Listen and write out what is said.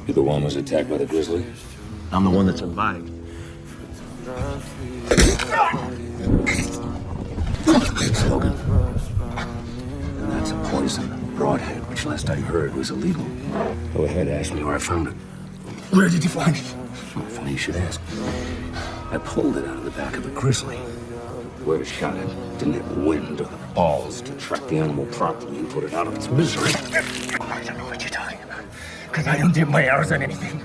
You're the one who was attacked by the grizzly? I'm the one that survived. It's Logan. And that's a poison. Broadhead, which last I heard was illegal. Go ahead, ask me where I found it. Where did you find it? Well, funny you should ask. I pulled it out of the back of a grizzly. Whoever shot it didn't have wind or the balls to track the animal properly and put it out of its misery. I don't know what you're talking about. Because I don't dip my arrows on anything.